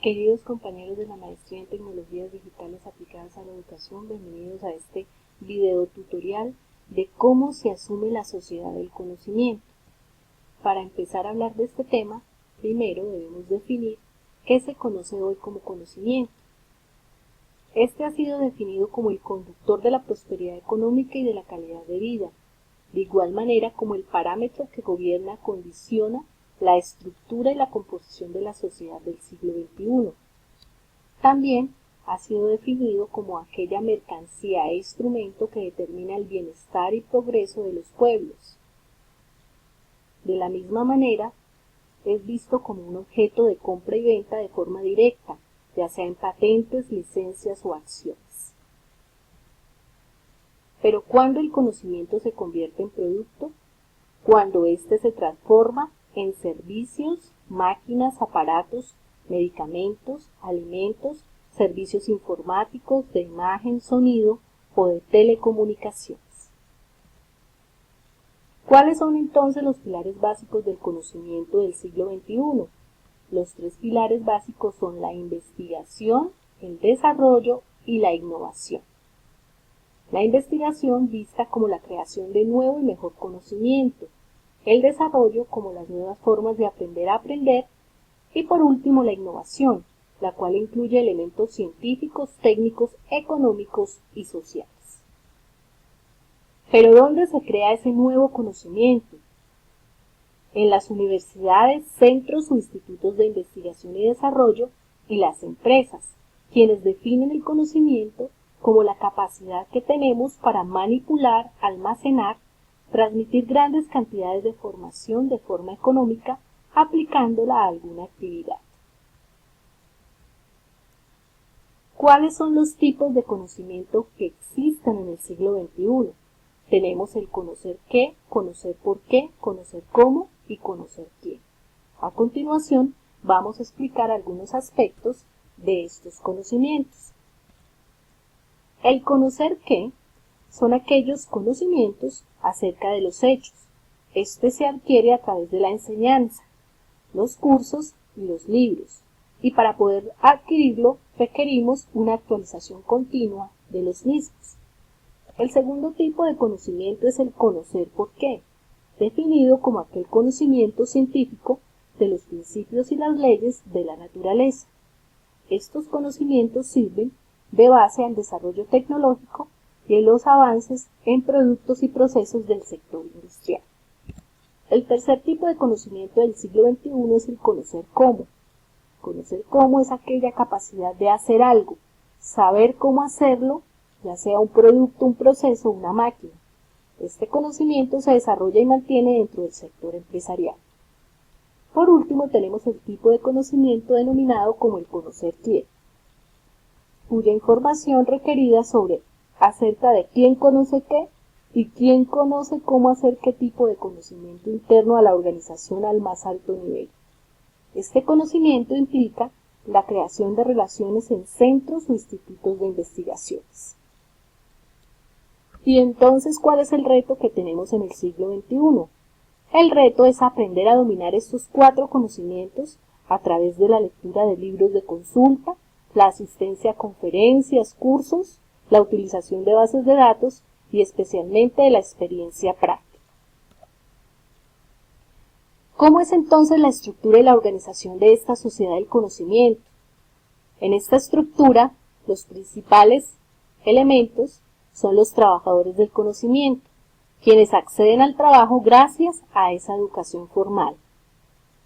Queridos compañeros de la Maestría en Tecnologías Digitales Aplicadas a la Educación, bienvenidos a este video tutorial de cómo se asume la sociedad del conocimiento. Para empezar a hablar de este tema, primero debemos definir qué se conoce hoy como conocimiento. Este ha sido definido como el conductor de la prosperidad económica y de la calidad de vida, de igual manera como el parámetro que gobierna, condiciona la estructura y la composición de la sociedad del siglo XXI. También ha sido definido como aquella mercancía e instrumento que determina el bienestar y progreso de los pueblos. De la misma manera, es visto como un objeto de compra y venta de forma directa, ya sea en patentes, licencias o acciones. Pero ¿cuándo el conocimiento se convierte en producto? Cuando éste se transforma en servicios, máquinas, aparatos, medicamentos, alimentos, servicios informáticos, de imagen, sonido o de telecomunicaciones. ¿Cuáles son entonces los pilares básicos del conocimiento del siglo XXI? Los tres pilares básicos son la investigación, el desarrollo y la innovación. La investigación vista como la creación de nuevo y mejor conocimiento, el desarrollo como las nuevas formas de aprender a aprender y por último la innovación, la cual incluye elementos científicos, técnicos, económicos y sociales. ¿Pero dónde se crea ese nuevo conocimiento? En las universidades, centros o institutos de investigación y desarrollo y las empresas, quienes definen el conocimiento como la capacidad que tenemos para manipular, almacenar, transmitir grandes cantidades de información de forma económica aplicándola a alguna actividad. ¿Cuáles son los tipos de conocimiento que existen en el siglo XXI? Tenemos el conocer qué, conocer por qué, conocer cómo y conocer quién. A continuación, vamos a explicar algunos aspectos de estos conocimientos. El conocer qué son aquellos conocimientos acerca de los hechos. Este se adquiere a través de la enseñanza, los cursos y los libros, y para poder adquirirlo requerimos una actualización continua de los mismos. El segundo tipo de conocimiento es el conocer por qué, definido como aquel conocimiento científico de los principios y las leyes de la naturaleza. Estos conocimientos sirven de base al desarrollo tecnológico y en los avances en productos y procesos del sector industrial. El tercer tipo de conocimiento del siglo XXI es el conocer cómo. Conocer cómo es aquella capacidad de hacer algo, saber cómo hacerlo, ya sea un producto, un proceso o una máquina. Este conocimiento se desarrolla y mantiene dentro del sector empresarial. Por último, tenemos el tipo de conocimiento denominado como el conocer quién, cuya información requerida sobre acerca de quién conoce qué y quién conoce cómo hacer qué tipo de conocimiento interno a la organización al más alto nivel. Este conocimiento implica la creación de relaciones en centros o institutos de investigaciones. Y entonces, ¿cuál es el reto que tenemos en el siglo XXI? El reto es aprender a dominar estos cuatro conocimientos a través de la lectura de libros de consulta, la asistencia a conferencias, cursos, la utilización de bases de datos y especialmente de la experiencia práctica. ¿Cómo es entonces la estructura y la organización de esta sociedad del conocimiento? En esta estructura, los principales elementos son los trabajadores del conocimiento, quienes acceden al trabajo gracias a esa educación formal,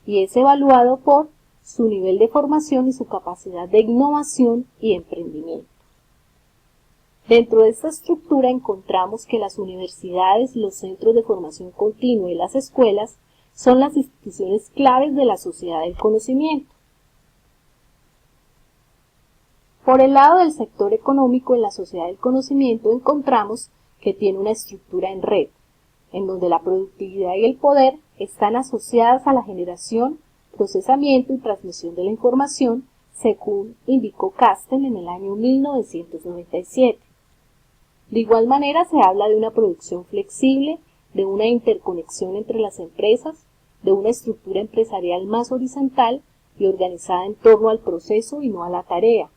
y es evaluado por su nivel de formación y su capacidad de innovación y emprendimiento. Dentro de esta estructura encontramos que las universidades, los centros de formación continua y las escuelas son las instituciones claves de la sociedad del conocimiento. Por el lado del sector económico, en la sociedad del conocimiento encontramos que tiene una estructura en red, en donde la productividad y el poder están asociadas a la generación, procesamiento y transmisión de la información, según indicó Castel en el año 1997. De igual manera se habla de una producción flexible, de una interconexión entre las empresas, de una estructura empresarial más horizontal y organizada en torno al proceso y no a la tarea.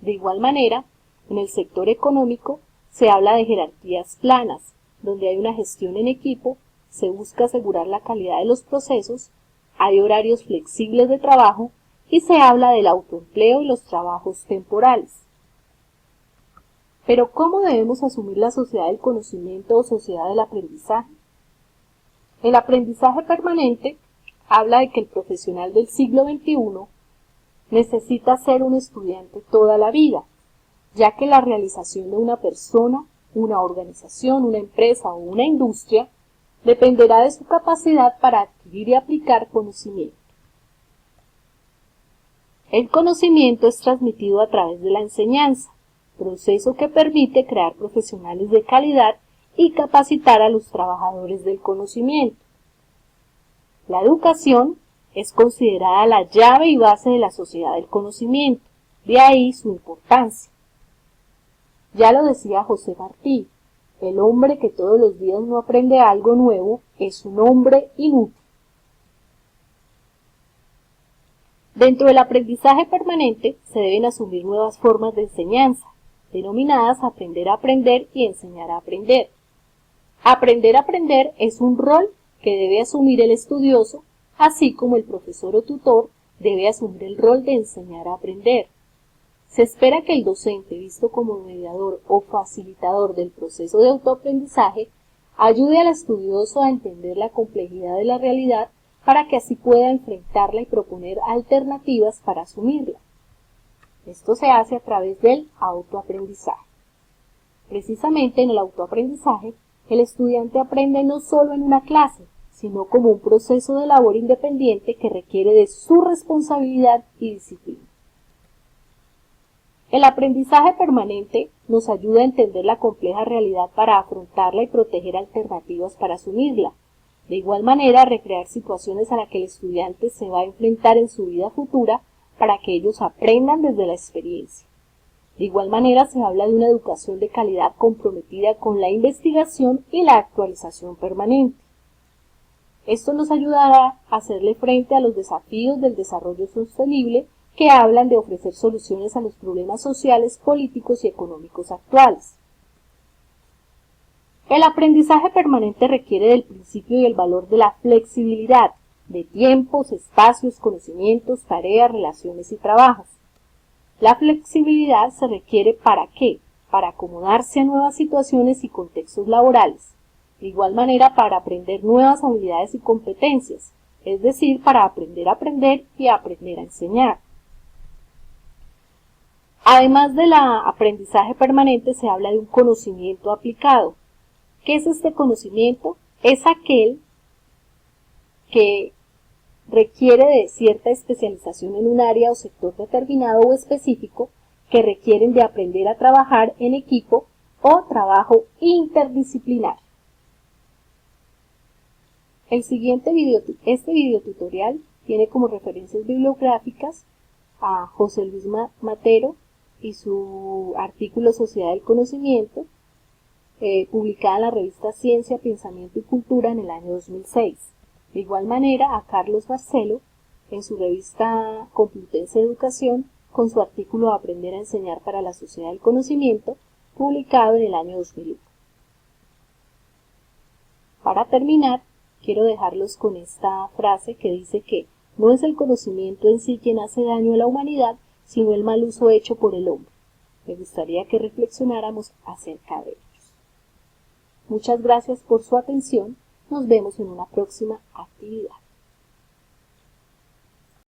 De igual manera, en el sector económico se habla de jerarquías planas, donde hay una gestión en equipo, se busca asegurar la calidad de los procesos, hay horarios flexibles de trabajo y se habla del autoempleo y los trabajos temporales. Pero ¿cómo debemos asumir la sociedad del conocimiento o sociedad del aprendizaje? El aprendizaje permanente habla de que el profesional del siglo XXI necesita ser un estudiante toda la vida, ya que la realización de una persona, una organización, una empresa o una industria dependerá de su capacidad para adquirir y aplicar conocimiento. El conocimiento es transmitido a través de la enseñanza, proceso que permite crear profesionales de calidad y capacitar a los trabajadores del conocimiento. La educación es considerada la llave y base de la sociedad del conocimiento, de ahí su importancia. Ya lo decía José Martí, el hombre que todos los días no aprende algo nuevo es un hombre inútil. Dentro del aprendizaje permanente se deben asumir nuevas formas de enseñanza, denominadas aprender a aprender y enseñar a aprender. Aprender a aprender es un rol que debe asumir el estudioso, así como el profesor o tutor debe asumir el rol de enseñar a aprender. Se espera que el docente, visto como mediador o facilitador del proceso de autoaprendizaje, ayude al estudioso a entender la complejidad de la realidad para que así pueda enfrentarla y proponer alternativas para asumirla. Esto se hace a través del autoaprendizaje. Precisamente en el autoaprendizaje, el estudiante aprende no solo en una clase, sino como un proceso de labor independiente que requiere de su responsabilidad y disciplina. El aprendizaje permanente nos ayuda a entender la compleja realidad para afrontarla y proteger alternativas para asumirla. De igual manera, recrear situaciones a las que el estudiante se va a enfrentar en su vida futura para que ellos aprendan desde la experiencia. De igual manera, se habla de una educación de calidad comprometida con la investigación y la actualización permanente. Esto nos ayudará a hacerle frente a los desafíos del desarrollo sostenible que hablan de ofrecer soluciones a los problemas sociales, políticos y económicos actuales. El aprendizaje permanente requiere del principio y el valor de la flexibilidad, de tiempos, espacios, conocimientos, tareas, relaciones y trabajos. La flexibilidad se requiere ¿para qué? Para acomodarse a nuevas situaciones y contextos laborales. De igual manera, para aprender nuevas habilidades y competencias, es decir, para aprender a aprender y aprender a enseñar. Además del aprendizaje permanente, se habla de un conocimiento aplicado. ¿Qué es este conocimiento? Es aquel que requiere de cierta especialización en un área o sector determinado o específico, que requieren de aprender a trabajar en equipo o trabajo interdisciplinar. Este video tutorial tiene como referencias bibliográficas a José Luis Matero y su artículo Sociedad del Conocimiento, publicada en la revista Ciencia, Pensamiento y Cultura en el año 2006. De igual manera, a Carlos Barceló en su revista Complutense de Educación, con su artículo Aprender a enseñar para la sociedad del conocimiento, publicado en el año 2001. Para terminar, quiero dejarlos con esta frase que dice que no es el conocimiento en sí quien hace daño a la humanidad, sino el mal uso hecho por el hombre. Me gustaría que reflexionáramos acerca de ellos. Muchas gracias por su atención. Nos vemos en una próxima actividad.